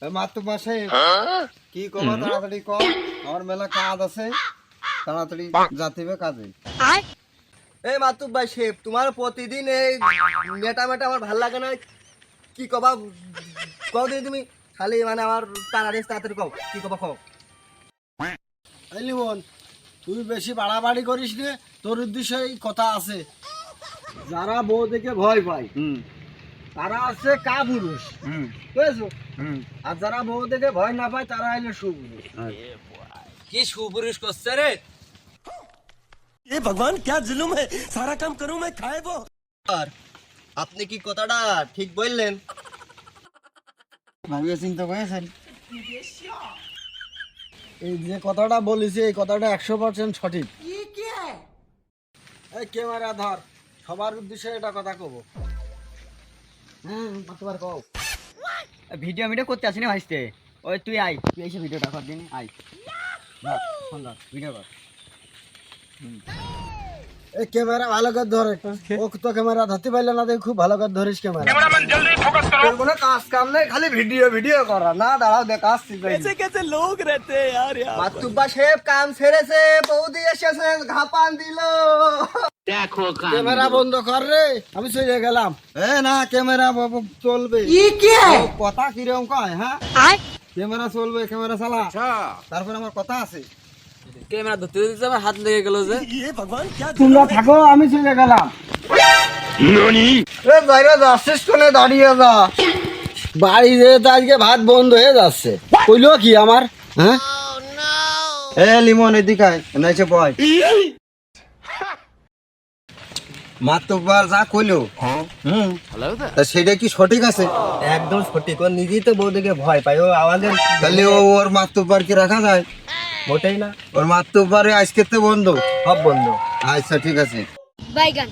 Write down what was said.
মাতুব্বার সাহেব কি কবা তাড়াতাড়ি কম, আমার মেলা কাজ আছে, তাড়াতাড়ি যাতে হবে কাজে। এই মাতুব্বার সাহেব, তোমার প্রতিদিন এই মেটা মেটা আমার ভাল লাগে না। কি কবা কও দিন তুমি, খালি মানে আমার তাড়াতাড়ি কও কি কবা কও। এই লিমন, তুই বেশি বাড়াবাড়ি করিস রে, তোর উদ্দেশ্যে এই কথা আছে। যারা বউ দেখে ভয় পায় তারা আছে কাপুরুষ, বুঝেছো? আর যারা বউ দেখে ভয় না পায় তারা হইলে সুপুরুষ। কি সুপুরুষ করছে রে? ये भगवान क्या जुल्म है, सारा काम करूं मैं खाए वो। আর আপনি কি কথাটা ঠিক বললেন? ভাবিয়ে চিন্তা করেছেন? এই যে কথাটা বলেছি এই কথাটা 100% সঠিক। এই ক্যামেরা ধর, সবার উদ্দেশ্যে এটা কথা কব। তোমার কও। ভিডিও করতে আসি না ভাইস্তে, ওই তুই আই, তুই এসে ভিডিওটা কর দিন, আই ধর ফোন ধর, ভিডিও কর। এই ক্যামেরা ভালো করে ধর একটা, ও তো ক্যামেরা ধরতে পারলে না, দেখ খুব ভালো করে ধরিস ক্যামেরা। তোর কোনো কাজ কাম নেই, খালি ভিডিও ভিডিও করা। না দাঁড়াও, দেখ আসছি। कैसे कैसे लोग रहते हैं यार यहाँ। মাতুব্বার সাহেব কাম ছেড়েছে, বৌদি এসেছে, ঘাপান দিল। ক্যামেরা বন্ধ কর রে, আমি চলে গেলাম। না ক্যামেরা চলবে। কথা কিরকম কয়? হ্যাঁ ক্যামেরা চলবে, ক্যামেরা চালা। তারপর আমার কথা আছে। ক্যামেরা ধরতে ধরতে আমার হাত লেগে গেল যে। ये भगवान क्या তোমরা থাকো, আমি চলে গেলাম। বাইরে যাচ্ছিস কোনে? দাঁড়িয়ে যা। বাড়ি যেতে আজকে ভাত বন্ধ হয়ে যাচ্ছে। কইলো কি আমার? হ্যাঁ লিমন এদিকে আয়, এসে বয়। মাতুব্বার যা কইলো তা সেটা কি সঠিক আছে? একদম সঠিক, ও নিজেই তো বৌদিকে ভয় পায়। ও আমাদের তাহলে ওর মাতুব্বার কি রাখা যায়? মোটেই না, ওর মাতুব্বারে আজকে তো বন্ধ। সব বন্ধ। আচ্ছা ঠিক আছে। বাইগান।